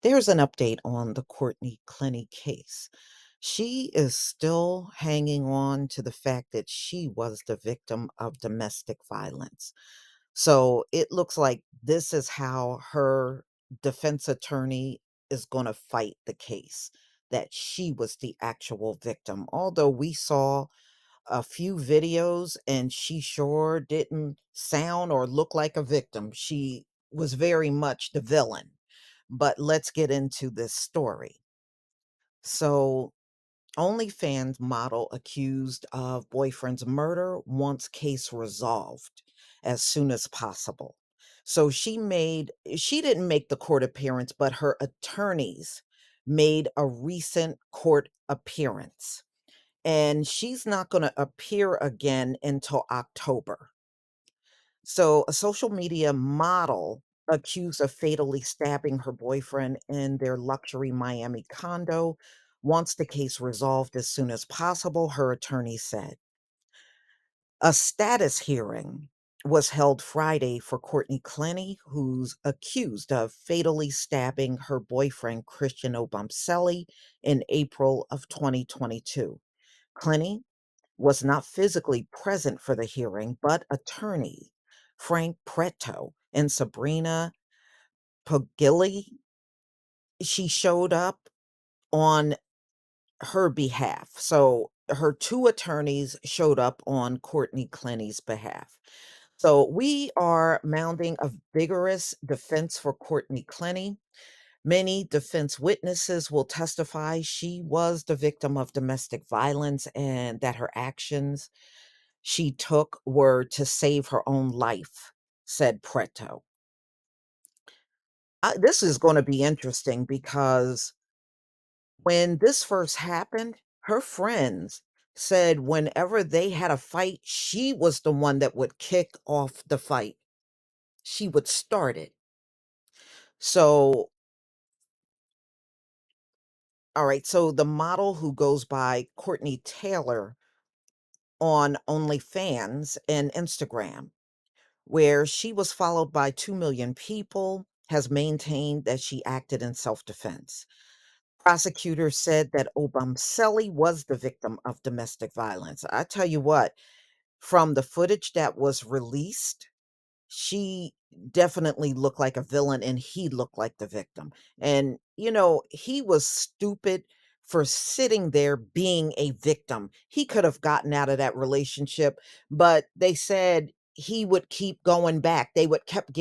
There's an update on the Courtney Clenney case. She is still hanging on to the fact that she was the victim of domestic violence. So it looks like this is how her defense attorney is going to fight the case, that she was the actual victim. Although we saw a few videos and she sure didn't sound or look like a victim. She was very much the villain. But let's get into this story. So, OnlyFans model accused of boyfriend's murder wants case resolved as soon as possible. So she didn't make the court appearance, but her attorneys made a recent court appearance. And she's not going to appear again until October. So, a social media model accused of fatally stabbing her boyfriend in their luxury Miami condo wants the case resolved as soon as possible, her attorney said. A status hearing was held Friday for Courtney Clenney, who's accused of fatally stabbing her boyfriend Christian Obamselli in April of 2022. Clenney was not physically present for the hearing, but attorney Frank Preto and Sabrina Pogili, she showed up on her behalf. So her two attorneys showed up on Courtney Clenney's behalf. So we are mounting a vigorous defense for Courtney Clenney. Many defense witnesses will testify she was the victim of domestic violence and that her actions she took were to save her own life, said Preto. This is going to be interesting because when this first happened, her friends said whenever they had a fight, she was the one that would kick off the fight. She would start it. So, all right. So the model who goes by Courtney Taylor on OnlyFans and Instagram, where she was followed by 2 million people, has maintained that she acted in self defense. Prosecutors said that Obamselli was the victim of domestic violence. I tell you what, from the footage that was released, she definitely looked like a villain and he looked like the victim. And, he was stupid for sitting there being a victim. He could have gotten out of that relationship, but they said he would keep going back. They would kept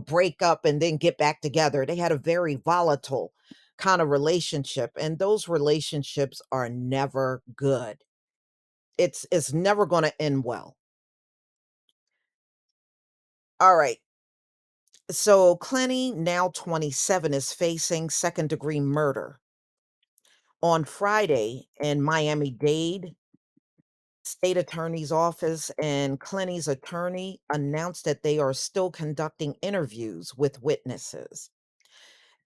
break up and then get back together. They had a very volatile kind of relationship, and those relationships are never good. It's never going to end well. All right. So Clenny, now 27, is facing second-degree murder. On Friday in Miami-Dade, state attorney's office and Clenny's attorney announced that they are still conducting interviews with witnesses.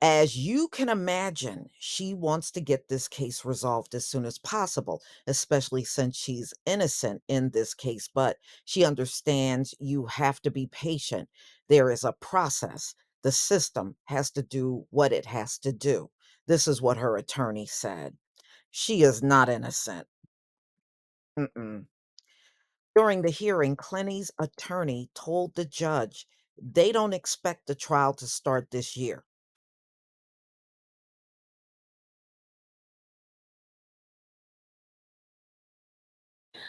As you can imagine, she wants to get this case resolved as soon as possible, especially since she's innocent in this case. But she understands you have to be patient. There is a process. The system has to do what it has to do. This is what her attorney said. She is not innocent. Mm-mm. During the hearing, Clenny's attorney told the judge they don't expect the trial to start this year.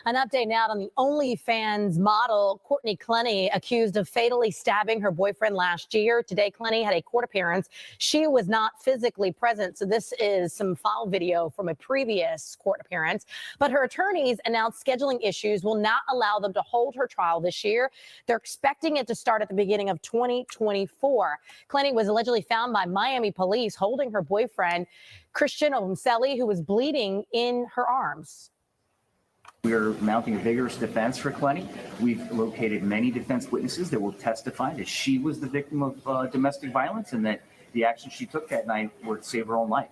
An update now on the OnlyFans model, Courtney Clenney, accused of fatally stabbing her boyfriend last year. Today, Clenney had a court appearance. She was not physically present, so this is some file video from a previous court appearance. But her attorneys announced scheduling issues will not allow them to hold her trial this year. They're expecting it to start at the beginning of 2024. Clenney was allegedly found by Miami police holding her boyfriend, Christian Omseli, who was bleeding in her arms. We're mounting a vigorous defense for Clenney. We've located many defense witnesses that will testify that she was the victim of domestic violence and that the actions she took that night were to save her own life.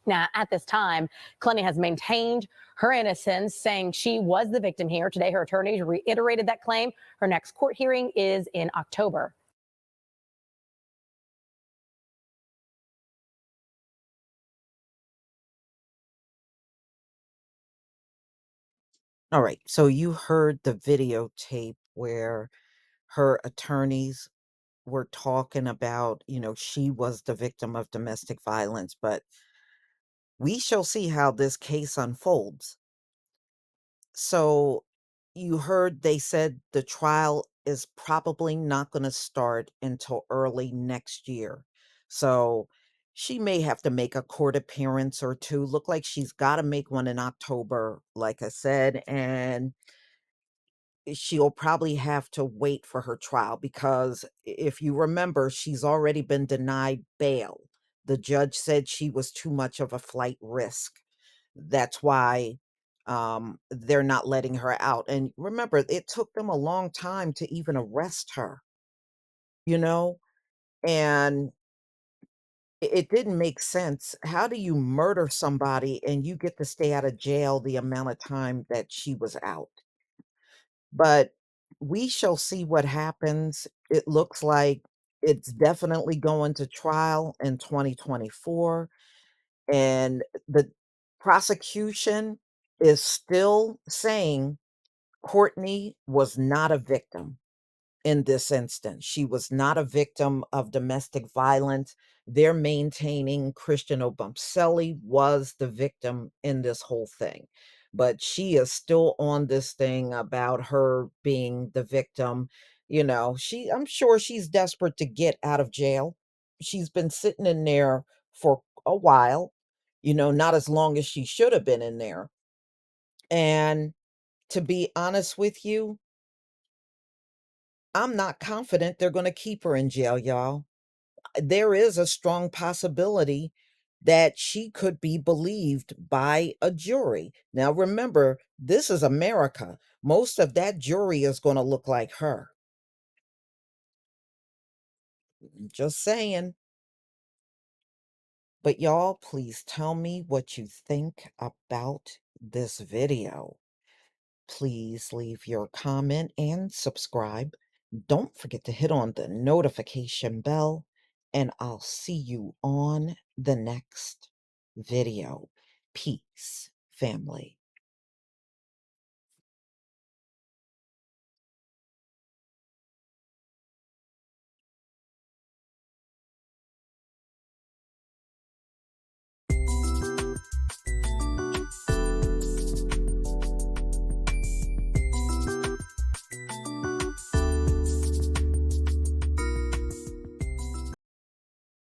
Now, at this time, Clenney has maintained her innocence, saying she was the victim here. Today, her attorneys reiterated that claim. Her next court hearing is in October. All right. So you heard the videotape where her attorneys were talking about, she was the victim of domestic violence, but we shall see how this case unfolds. So you heard they said the trial is probably not going to start until early next year. So she may have to make a court appearance or two. Look like she's got to make one in October, like I said, and she'll probably have to wait for her trial because if you remember, she's already been denied bail. The judge said she was too much of a flight risk. That's why they're not letting her out. And remember, it took them a long time to even arrest her, you know? And it didn't make sense. How do you murder somebody and you get to stay out of jail the amount of time that she was out? But we shall see what happens. It looks like it's definitely going to trial in 2024, and the prosecution is still saying Courtney was not a victim in this instance. She was not a victim of domestic violence. They're maintaining Christian Obumseli was the victim in this whole thing. But she is still on this thing about her being the victim. I'm sure she's desperate to get out of jail. She's been sitting in there for a while, not as long as she should have been in there. And to be honest with you, I'm not confident they're gonna keep her in jail, y'all. There is a strong possibility that she could be believed by a jury. Now, remember, this is America. Most of that jury is gonna look like her. Just saying. But y'all, please tell me what you think about this video. Please leave your comment and subscribe. Don't forget to hit on the notification bell, and I'll see you on the next video. Peace, family.